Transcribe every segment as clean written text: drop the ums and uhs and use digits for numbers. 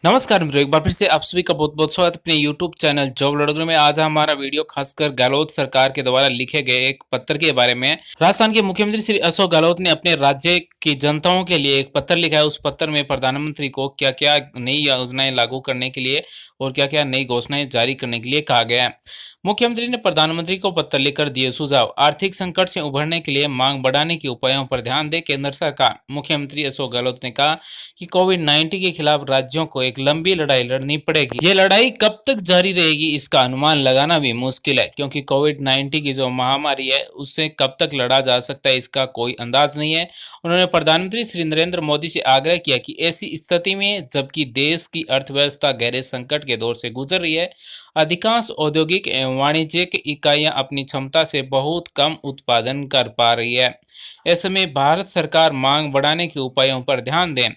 नमस्कार मित्रों, एक बार फिर से आप सभी का बहुत बहुत स्वागत अपने YouTube चैनल जॉब लड़कों में। आज हमारा वीडियो खासकर गहलोत सरकार के द्वारा लिखे गए एक पत्र के बारे में है। राजस्थान के मुख्यमंत्री श्री अशोक गहलोत ने अपने राज्य की जनताओं के लिए एक पत्र लिखा है। उस पत्र में प्रधानमंत्री को क्या क्या नई योजनाएं लागू करने के लिए और क्या क्या नई घोषणाएं जारी करने के लिए कहा गया है। मुख्यमंत्री ने प्रधानमंत्री को पत्र लिखकर दिए सुझाव। आर्थिक संकट से उभरने के लिए मांग बढ़ाने के उपायों पर ध्यान दे केंद्र सरकार। मुख्यमंत्री अशोक गहलोत ने कहा कि कोविड-19 के खिलाफ राज्यों को एक लंबी लड़ाई लड़नी पड़ेगी। ये लड़ाई कब तक जारी रहेगी इसका अनुमान लगाना भी मुश्किल है, क्योंकि कोविड-19 की जो महामारी है उससे कब तक लड़ा जा सकता है इसका कोई अंदाज नहीं है। उन्होंने प्रधानमंत्री श्री नरेंद्र मोदी से आग्रह किया कि ऐसी स्थिति में जबकि देश की अर्थव्यवस्था गहरे संकट के दौर से गुजर रही है, अधिकांश औद्योगिक एवं वाणिज्यिक इकाइयां अपनी क्षमता से बहुत कम उत्पादन कर पा रही है। ऐसे में भारत सरकार मांग बढ़ाने के उपायों पर ध्यान दें।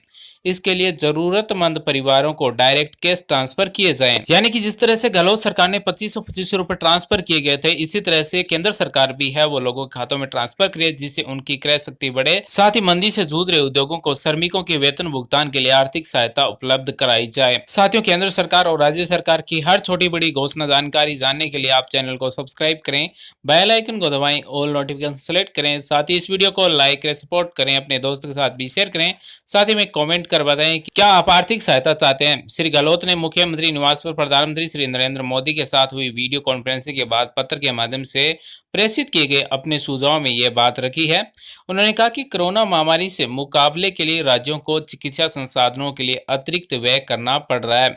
इसके लिए जरूरतमंद परिवारों को डायरेक्ट कैश ट्रांसफर किए जाएं। यानी कि जिस तरह से गहलोत सरकार ने 2525 रुपए ट्रांसफर किए गए थे, इसी तरह से केंद्र सरकार भी है वो लोगों के खातों में ट्रांसफर करे, जिससे उनकी क्रय शक्ति बढ़े। साथ ही मंदी से जूझ रहे उद्योगों को श्रमिकों के वेतन भुगतान के लिए आर्थिक सहायता उपलब्ध कराई जाए। साथियों, केंद्र सरकार और राज्य सरकार की हर छोटी बड़ी घोषणा जानकारी जानने के लिए आप चैनल को सब्सक्राइब करें, बेल आइकन को दबाएं, ऑल नोटिफिकेशन सेलेक्ट करें। साथ ही इस वीडियो को लाइक करें, सपोर्ट करें, अपने दोस्तों के साथ भी शेयर करें। साथ ही में कमेंट कर बताएं कि क्या आप आर्थिक सहायता चाहते हैं। श्री गहलोत ने मुख्यमंत्री निवास पर प्रधानमंत्री श्री नरेंद्र मोदी के साथ हुई वीडियो कॉन्फ्रेंसिंग के बाद पत्र के माध्यम से प्रेषित किए गए अपने सुझाव में यह बात रखी है। उन्होंने कहा कि कोरोना महामारी से मुकाबले के लिए राज्यों को चिकित्सा संसाधनों के लिए अतिरिक्त व्यय करना पड़ रहा है।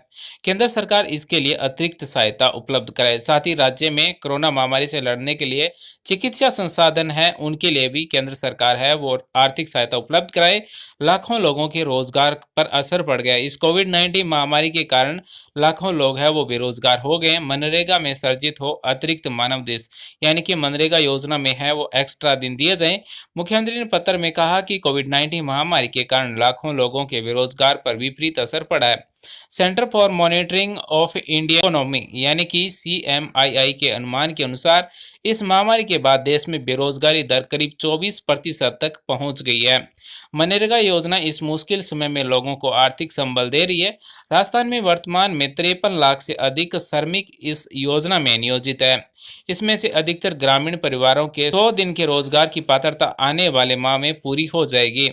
केंद्र सरकार इसके लिए अतिरिक्त सहायता उपलब्ध कराए। साथ ही राज्य में कोरोना महामारी से लड़ने के लिए चिकित्सा संसाधन है उनके लिए भी केंद्र सरकार है वो आर्थिक सहायता उपलब्ध कराए। लाखों लोगों के रोजगार पर असर पड़ गया। इस कोविड-19 महामारी के कारण लाखों लोग हैं वो बेरोजगार हो गए। मनरेगा में सर्जित हो अतिरिक्त मानव दिवस यानी कि मनरेगा योजना में है वो एक्स्ट्रा दिन दिए जाएं। मुख्यमंत्री ने पत्र में कहा कि कोविड-19 महामारी के कारण लाखों लोगों के बेरोजगार पर विपरीत असर पड़ा है। Centre for monitoring of India economy यानी कि CMII के अनुमान के अनुसार इस महामारी के बाद देश में बेरोजगारी दर करीब 24% तक पहुंच गई है। मनरेगा योजना इस मुश्किल समय में लोगों को आर्थिक संबल दे रही है। राजस्थान में वर्तमान में 53 लाख से अधिक श्रमिक इस योजना में नियोजित है। इसमें से अधिकतर ग्रामीण परिवारों के 100 दिन के रोजगार की पात्रता आने वाले माह में पूरी हो जाएगी।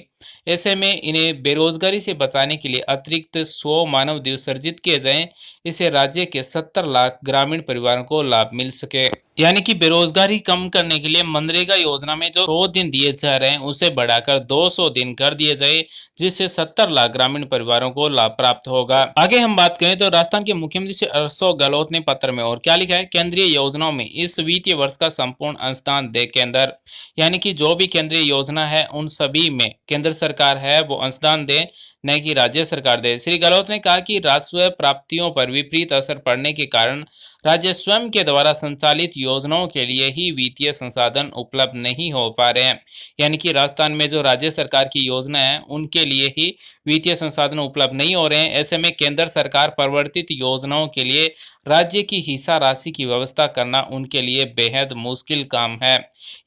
ऐसे में इन्हें बेरोजगारी से बचाने के लिए अतिरिक्त 100 मानव दिवस सर्जित किए जाएं। इससे राज्य के 70 लाख ग्रामीण परिवारों को लाभ मिल सके। यानी कि बेरोजगारी कम करने के लिए मनरेगा योजना में जो 100 दिन दिए जा रहे हैं उसे बढ़ाकर 200 दिन कर दिए जाए, जिससे 70 लाख ग्रामीण परिवारों को लाभ प्राप्त होगा। आगे हम बात करें तो राजस्थान के मुख्यमंत्री श्री अशोक गहलोत ने पत्र में और क्या लिखा है। केंद्रीय योजनाओं में इस वित्तीय वर्ष का संपूर्ण अनुदान दे केंद्र, यानी कि जो भी केंद्रीय योजना है उन सभी में केंद्र सरकार है वो अनुदान दे, न कि राज्य सरकार दे। श्री गहलोत ने कहा कि राजस्व प्राप्तियों पर विपरीत असर पड़ने के कारण राज्य स्वयं के द्वारा संचालित योजनाओं के लिए ही वित्तीय संसाधन उपलब्ध नहीं हो पा रहे हैं। यानी कि राजस्थान में जो राज्य सरकार की योजना है उनके लिए ही वित्तीय संसाधन उपलब्ध नहीं हो रहे हैं। ऐसे में केंद्र सरकार प्रवर्तित योजनाओं के लिए राज्य की हिस्सा राशि की व्यवस्था करना उनके लिए बेहद मुश्किल काम है।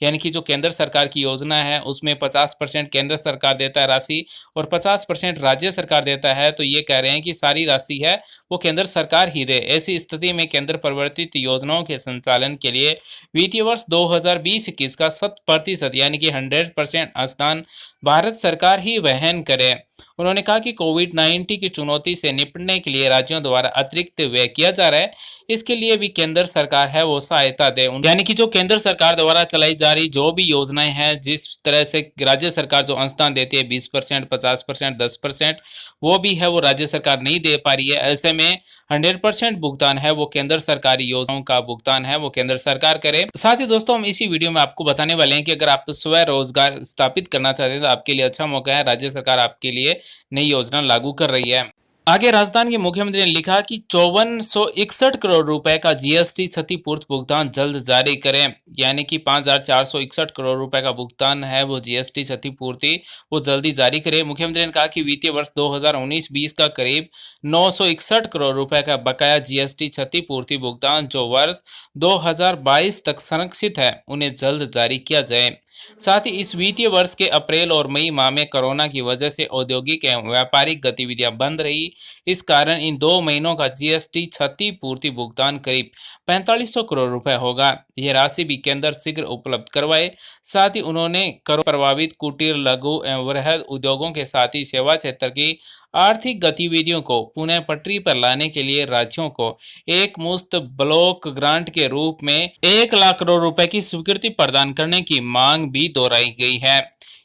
यानी कि जो केंद्र सरकार की योजना है उसमें 50% केंद्र सरकार देता है राशि और 50% राज्य सरकार देता है, तो ये कह रहे हैं कि सारी राशि है वो केंद्र सरकार ही दे। ऐसी स्थिति में केंद्र प्रवर्तित योजनाओं के संचालन के लिए वित्तीय वर्ष 2020-21 का 100% यानी कि 100% अनुदान भारत सरकार ही वहन करे। उन्होंने कहा कि कोविड-19 की चुनौती से निपटने के लिए राज्यों द्वारा अतिरिक्त व्यय किया जा रहा है, इसके लिए भी केंद्र सरकार है वो सहायता दे। यानी कि जो केंद्र सरकार द्वारा चलाई जा रही जो भी योजनाएं हैं, जिस तरह से राज्य सरकार जो अनुदान देती है 20%, 50%, 10%, वो भी है वो राज्य सरकार नहीं दे पा रही है। ऐसे में 100% भुगतान है वो केंद्र सरकारी योजनाओं का भुगतान है वो केंद्र सरकार करे। साथ ही दोस्तों, हम इसी वीडियो में आपको बताने वाले हैं कि अगर आप स्वयं रोजगार स्थापित करना चाहते हैं तो आपके लिए अच्छा मौका है। राज्य सरकार आपके लिए नई योजना लागू कर रही है। आगे राजस्थान के मुख्यमंत्री ने लिखा कि 5461 करोड़ रुपए का GST क्षतिपूर्ति भुगतान जल्द जारी करें। यानी कि 5461 करोड़ रुपए का भुगतान है वो GST क्षतिपूर्ति वो जल्दी जारी करें। मुख्यमंत्री ने कहा कि वित्तीय वर्ष 2019-20 का करीब 961 करोड़ रुपए का बकाया GST क्षतिपूर्ति भुगतान जो वर्ष 2022 तक संरक्षित है उन्हें जल्द जारी किया जाए। साथ ही इस वित्तीय वर्ष के अप्रैल और मई माह में कोरोना की वजह से औद्योगिक एवं व्यापारिक गतिविधियां बंद रही, इस कारण इन 2 महीनों का जीएसटी क्षतिपूर्ति भुगतान करीब 4500 करोड़ रुपए होगा। यह राशि भी केंद्र शीघ्र उपलब्ध करवाए। साथ ही उन्होंने कर प्रभावित कुटीर, लघु एवं वृहद उद्योगों के साथ ही सेवा क्षेत्र की आर्थिक गतिविधियों को पुनः पटरी पर लाने के लिए राज्यों को एक मुश्त ब्लॉक ग्रांट के रूप में 1 लाख करोड़ रुपए की स्वीकृति प्रदान करने की मांग भी दोहराई गई है।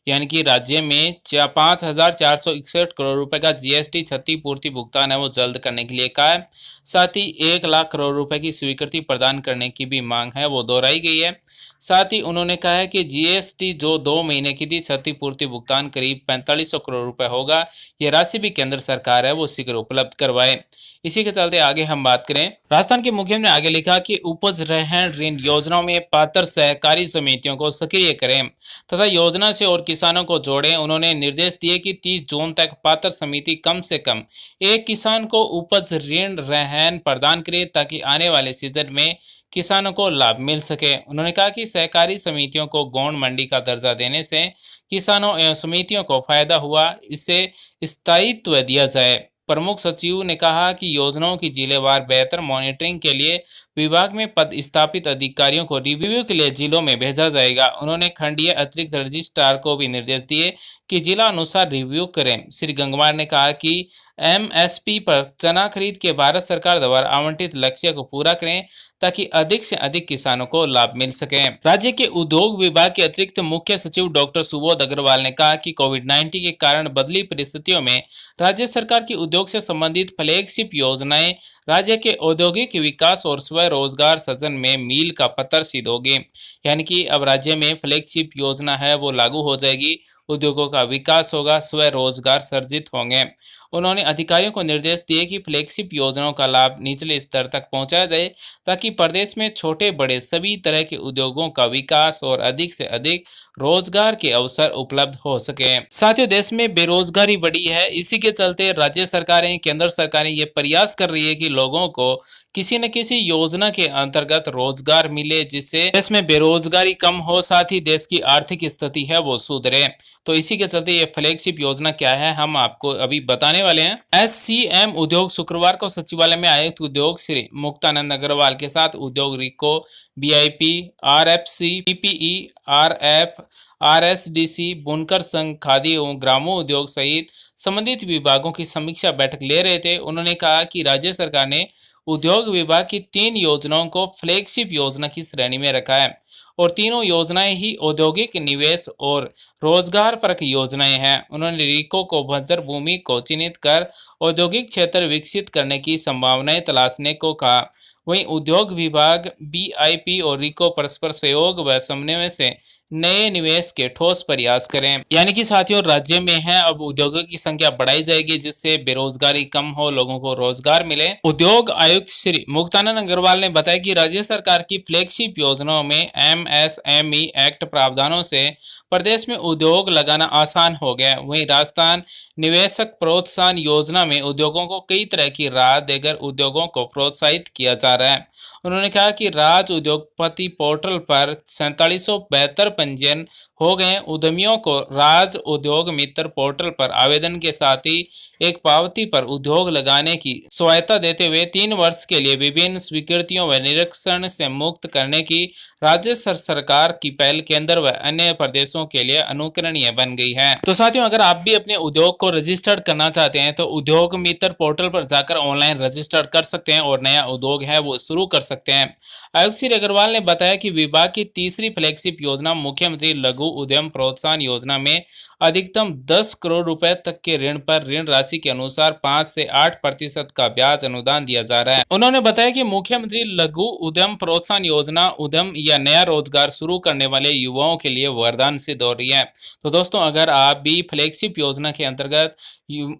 यानी कि राज्य में 5,461 करोड़ रुपए का जीएसटी क्षतिपूर्ति भुगतान है वो जल्द करने के लिए कहा है। साथ ही 1 लाख करोड़ रुपए की स्वीकृति प्रदान करने की भी मांग है वो दोहराई गई है। साथ ही उन्होंने कहा है कि जीएसटी जो 2 महीने की थी क्षतिपूर्ति भुगतान करीब 4500 करोड़ रुपए होगा। यह राशि भी केंद्र सरकार है वो शीघ्र उपलब्ध करवाए। इसी के चलते आगे हम बात करें, राजस्थान के मुख्यमंत्री ने आगे लिखा कि उपज रहन ऋण योजनाओं में पात्र सहकारी समितियों को सक्रिय करें तथा योजना से और किसानों को जोड़ें। उन्होंने निर्देश दिए कि 30 जून तक पात्र समिति कम से कम एक किसान को उपज ऋण रहन प्रदान करे ताकि आने वाले सीजन में किसानों को लाभ मिल सके। उन्होंने कहा कि सहकारी समितियों को गौण मंडी का दर्जा देने से किसानों एवं समितियों को फायदा हुआ, इससे स्थायित्व दिया जाए। प्रमुख सचिव ने कहा कि योजनाओं की जिलेवार बेहतर मॉनिटरिंग के लिए विभाग में पद स्थापित अधिकारियों को रिव्यू के लिए जिलों में भेजा जाएगा। उन्होंने खंडीय अतिरिक्त रजिस्ट्रार को भी निर्देश दिए कि जिला अनुसार रिव्यू करें। श्री गंगवार ने कहा कि एमएसपी पर चना खरीद के भारत सरकार द्वारा आवंटित लक्ष्य को पूरा करें ताकि अधिक से अधिक किसानों को लाभ मिल सके। राज्य के उद्योग विभाग के अतिरिक्त मुख्य सचिव डॉक्टर सुबोध अग्रवाल ने कहा कि कोविड-19 के कारण बदली परिस्थितियों में राज्य सरकार की उद्योग से संबंधित फ्लैगशिप योजनाएं राज्य के औद्योगिक विकास और स्वरोजगार सृजन में मील का पत्थर सिद्ध होगी। यानी कि अब राज्य में फ्लैगशिप योजना है वो लागू हो जाएगी, उद्योगों का विकास होगा, स्वरोजगार सर्जित होंगे। उन्होंने अधिकारियों को निर्देश दिए कि फ्लैगशिप योजनाओं का लाभ निचले स्तर तक पहुंचाया जाए ताकि प्रदेश में छोटे बड़े सभी तरह के उद्योगों का विकास और अधिक से अधिक रोजगार के अवसर उपलब्ध हो सके। साथियों, देश में बेरोजगारी बढ़ी है, इसी के चलते राज्य सरकारें, केंद्र सरकारें ये प्रयास कर रही है कि लोगों को किसी न किसी योजना के अंतर्गत रोजगार मिले, जिससे देश में बेरोजगारी कम हो, साथ ही देश की आर्थिक स्थिति है वो सुधरे। तो इसी के चलते ये फ्लैगशिप योजना क्या है हम आपको अभी बताने वाले हैं। एससीएम उद्योग शुक्रवार को सचिवालय में आयुक्त उद्योग श्री मुक्तानंद अग्रवाल के साथ उद्योग रिको, VIP, RFC, PPE, RF, RSDC, बुनकर संघ, खादी एवं ग्रामोद्योग सहित संबंधित विभागों की समीक्षा बैठक ले रहे थे। उन्होंने कहा कि राज्य सरकार ने उद्योग विभाग की 3 योजनाओं को फ्लैगशिप योजना की श्रेणी में रखा है और तीनों योजनाएं ही औद्योगिक निवेश और रोजगार परक योजनाएं हैं। उन्होंने रिको को बंजर भूमि को चिन्हित कर औद्योगिक क्षेत्र विकसित करने की संभावनाएं तलाशने को कहा। वहीं उद्योग विभाग, बीआईपी और रिको परस्पर सहयोग व समन्वय से नए निवेश के ठोस प्रयास करें। यानी कि साथियों, राज्य में है अब उद्योगों की संख्या बढ़ाई जाएगी जिससे बेरोजगारी कम हो, लोगों को रोजगार मिले। उद्योग आयुक्त श्री मुक्तानंद अग्रवाल ने बताया कि राज्य सरकार की फ्लैगशिप योजनाओं में एमएसएमई एक्ट प्रावधानों से प्रदेश में उद्योग लगाना आसान हो गया। वहीं राजस्थान निवेशक प्रोत्साहन योजना में उद्योगों को कई तरह की राहत देकर उद्योगों को प्रोत्साहित किया जा रहा है। उन्होंने कहा कि राज्य उद्योगपति पोर्टल पर 4772 पंजीयन हो गए। उद्यमियों को राज्य उद्योग मित्र पोर्टल पर आवेदन के साथ ही एक पावती पर उद्योग लगाने की स्वायत्ता देते हुए 3 वर्ष के लिए विभिन्न स्वीकृतियों व निरीक्षण से मुक्त करने की राज्य सरकार की पहल केंद्र व अन्य प्रदेशों के लिए अनुकरणीय बन गई है। तो साथियों, अगर आप भी अपने उद्योग को रजिस्टर्ड करना चाहते हैं तो उद्योग मित्र पोर्टल पर जाकर ऑनलाइन रजिस्टर्ड कर सकते हैं और नया उद्योग है वो शुरू कर सकते हैं। आयुक्त श्री अग्रवाल ने बताया कि विभाग की तीसरी फ्लैगशिप योजना मुख्यमंत्री लघु उद्यम प्रोत्साहन योजना में अधिकतम 10 करोड़ रुपए तक के ऋण पर ऋण राशि के अनुसार 5 से 8% का ब्याज अनुदान दिया जा रहा है। उन्होंने बताया कि मुख्यमंत्री लघु उद्यम प्रोत्साहन योजना उद्यम या नया रोजगार शुरू करने वाले युवाओं के लिए वरदान सिद्ध हो रही है। तो दोस्तों, अगर आप भी फ्लैगशिप योजना के अंतर्गत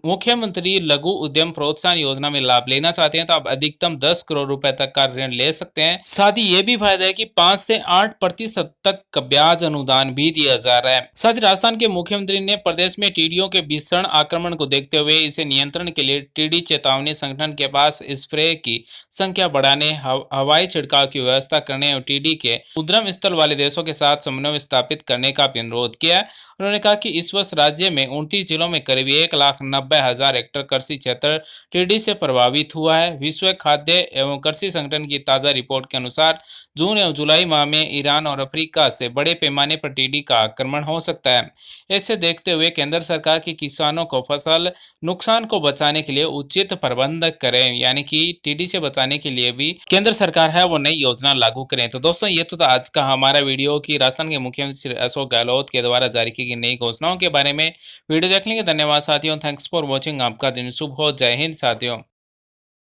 मुख्यमंत्री लघु उद्यम प्रोत्साहन योजना में लाभ लेना चाहते हैं तो आप अधिकतम 10 करोड़ रुपए तक का ऋण ले सकते हैं। साथ ही ये भी फायदा है कि 5 से 8% तक का ब्याज आज अनुदान भी दिया जा रहा है। साथ ही राजस्थान के मुख्यमंत्री ने प्रदेश में टीडियों के भीषण आक्रमण को देखते हुए इसे नियंत्रण के लिए टीडी चेतावनी संगठन के पास स्प्रे की संख्या बढ़ाने, हवाई छिड़काव की व्यवस्था करने और टीडी के उद्गम स्थल वाले देशों के साथ समन्वय स्थापित करने का भी अनुरोध किया है। उन्होंने कहा कि इस वर्ष राज्य में 29 जिलों में करीब 1,90,000 हेक्टेयर कृषि क्षेत्र टिड्डी से प्रभावित हुआ है। विश्व खाद्य एवं कृषि संगठन की ताजा रिपोर्ट के अनुसार जून एवं जुलाई माह में ईरान और अफ्रीका से बड़े पैमाने पर टिड्डी का आक्रमण हो सकता है। इसे देखते हुए केंद्र सरकार की किसानों को फसल नुकसान को बचाने के लिए उचित प्रबंध करें, यानी कि टिड्डी से बचाने के लिए भी केंद्र सरकार है वो नई योजना लागू करें। तो दोस्तों ये तो था आज का हमारा वीडियो कि राजस्थान के मुख्यमंत्री श्री अशोक गहलोत के द्वारा जारी की गई नई घोषणाओं के बारे में। वीडियो देखने के धन्यवाद साथियों। Thanks for watching. आपका दिन शुभ हो। जय हिंद साथियों।